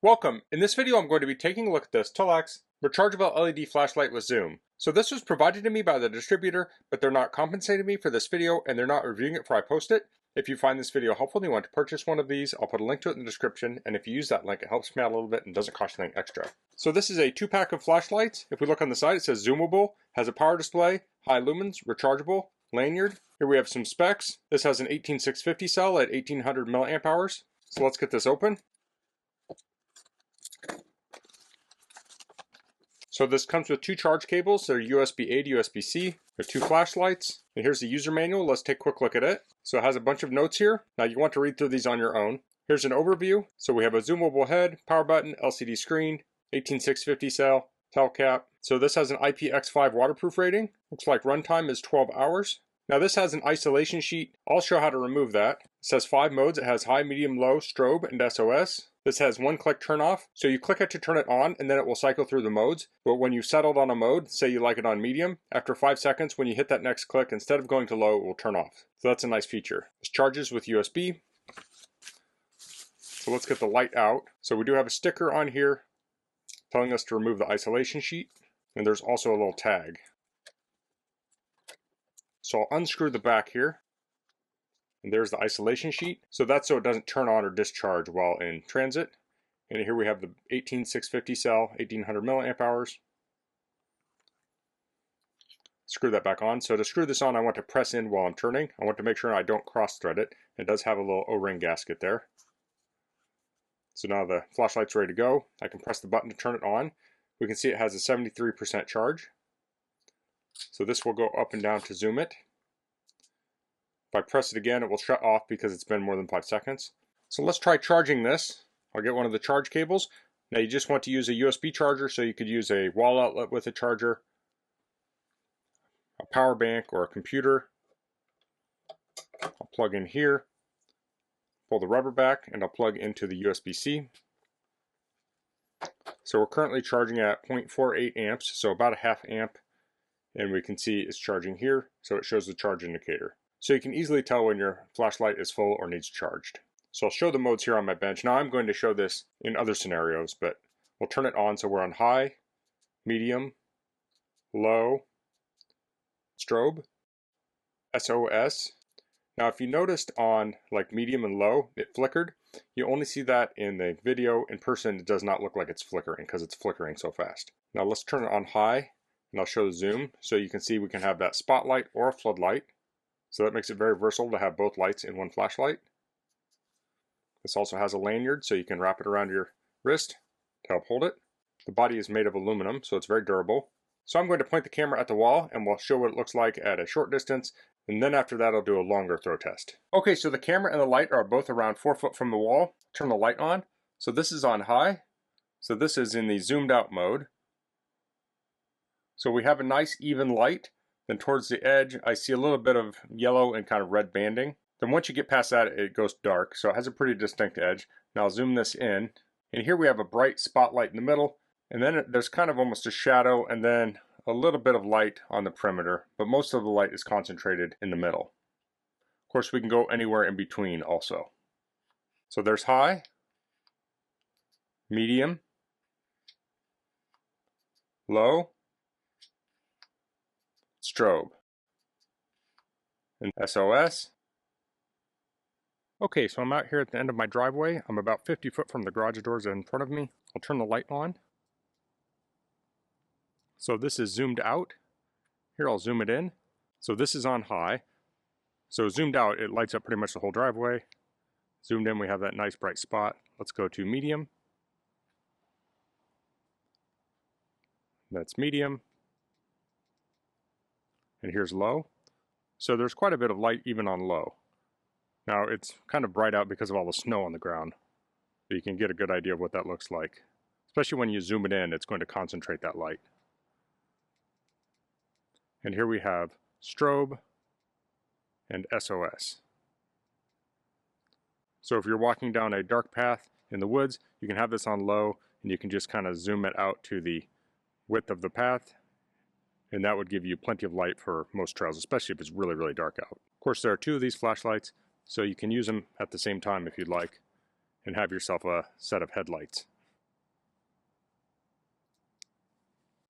Welcome! In this video I'm going to be taking a look at this Tughlax Rechargeable LED flashlight with zoom. So this was provided to me by the distributor, but they're not compensating me for this video and they're not reviewing it before I post it. If you find this video helpful and you want to purchase one of these, I'll put a link to it in the description, and if you use that link it helps me out a little bit and doesn't cost anything extra. So this is a 2-pack of flashlights. If we look on the side it says zoomable, has a power display, high lumens, rechargeable, lanyard. Here we have some specs. This has an 18650 cell at 1800 milliamp hours. So let's get this open. So this comes with 2 charge cables. They're USB-A to USB-C. There's 2 flashlights. And here's the user manual. Let's take a quick look at it. So it has a bunch of notes here. Now you want to read through these on your own. Here's an overview. So we have a zoomable head, power button, LCD screen, 18650 cell, tel cap. So this has an IPX5 waterproof rating. Looks like runtime is 12 hours. Now this has an isolation sheet. I'll show how to remove that. It says 5 modes. It has high, medium, low, strobe, and SOS. This has 1-click turn off. So you click it to turn it on and then it will cycle through the modes. But when you've settled on a mode, say you like it on medium, after 5 seconds when you hit that next click, instead of going to low, it will turn off. So that's a nice feature. This charges with USB. So let's get the light out. So we do have a sticker on here telling us to remove the isolation sheet. And there's also a little tag. So I'll unscrew the back here. And there's the isolation sheet. So that's so it doesn't turn on or discharge while in transit. And here we have the 18650 cell, 1800 milliamp hours. Screw that back on. So to screw this on, I want to press in while I'm turning. I want to make sure I don't cross thread it. It does have a little O-ring gasket there. So now the flashlight's ready to go. I can press the button to turn it on. We can see it has a 73% charge. So this will go up and down to zoom it. If I press it again, it will shut off because it's been more than 5 seconds. So let's try charging this. I'll get one of the charge cables. Now you just want to use a USB charger, so you could use a wall outlet with a charger, a power bank, or a computer. I'll plug in here, pull the rubber back, and I'll plug into the USB-C. So we're currently charging at 0.48 amps, so about a half amp. And we can see it's charging here, so it shows the charge indicator. So you can easily tell when your flashlight is full or needs charged. So I'll show the modes here on my bench. Now I'm going to show this in other scenarios, but we'll turn it on so we're on high, medium, low, strobe, SOS. Now if you noticed on like medium and low, it flickered. You only see that in the video. In person, it does not look like it's flickering because it's flickering so fast. Now let's turn it on high and I'll show the zoom. So you can see we can have that spotlight or a floodlight. So that makes it very versatile to have both lights in one flashlight. This also has a lanyard so you can wrap it around your wrist to help hold it. The body is made of aluminum, so it's very durable. So I'm going to point the camera at the wall and we'll show what it looks like at a short distance, and then after that I'll do a longer throw test. Okay, so the camera and the light are both around 4 foot from the wall. Turn the light on. So this is on high. So this is in the zoomed out mode. So we have a nice even light. Then towards the edge, I see a little bit of yellow and kind of red banding. Then once you get past that, it goes dark. So it has a pretty distinct edge. Now I'll zoom this in. And here we have a bright spotlight in the middle. And then there's kind of almost a shadow and then a little bit of light on the perimeter. But most of the light is concentrated in the middle. Of course, we can go anywhere in between also. So there's high, medium, low, strobe, and SOS. Okay, so I'm out here at the end of my driveway. I'm about 50 foot from the garage doors in front of me. I'll turn the light on. So this is zoomed out. Here I'll zoom it in. So this is on high. So zoomed out, it lights up pretty much the whole driveway. Zoomed in, we have that nice bright spot. Let's go to medium. That's medium. And here's low. So there's quite a bit of light even on low. Now it's kind of bright out because of all the snow on the ground. But you can get a good idea of what that looks like. Especially when you zoom it in, it's going to concentrate that light. And here we have strobe and SOS. So if you're walking down a dark path in the woods, you can have this on low and you can just kind of zoom it out to the width of the path. And that would give you plenty of light for most trails, especially if it's really, really dark out. Of course, there are 2 of these flashlights, so you can use them at the same time if you'd like, and have yourself a set of headlights.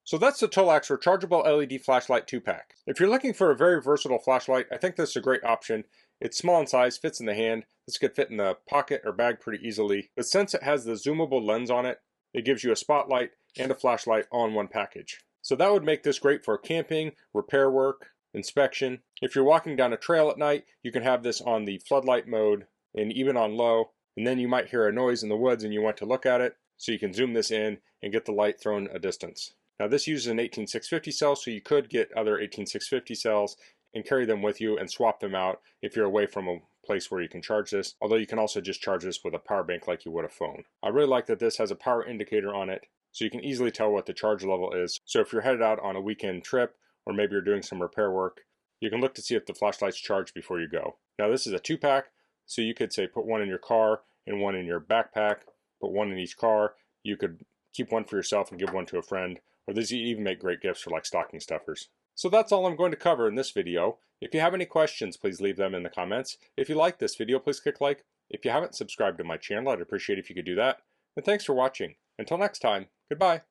So that's the Tughlax Rechargeable LED Flashlight 2-pack. If you're looking for a very versatile flashlight, I think this is a great option. It's small in size, fits in the hand. This could fit in the pocket or bag pretty easily. But since it has the zoomable lens on it, it gives you a spotlight and a flashlight all in one package. So that would make this great for camping, repair work, inspection. If you're walking down a trail at night, you can have this on the floodlight mode and even on low. And then you might hear a noise in the woods and you want to look at it. So you can zoom this in and get the light thrown a distance. Now this uses an 18650 cell, so you could get other 18650 cells and carry them with you and swap them out if you're away from a place where you can charge this, although you can also just charge this with a power bank like you would a phone. I really like that this has a power indicator on it, so you can easily tell what the charge level is. So if you're headed out on a weekend trip, or maybe you're doing some repair work, you can look to see if the flashlight's charged before you go. Now this is a 2-pack, so you could say put one in your car and one in your backpack, put one in each car. You could keep one for yourself and give one to a friend, or these even make great gifts for like stocking stuffers. So that's all I'm going to cover in this video. If you have any questions, please leave them in the comments. If you like this video, please click like. If you haven't subscribed to my channel, I'd appreciate if you could do that. And thanks for watching. Until next time, goodbye.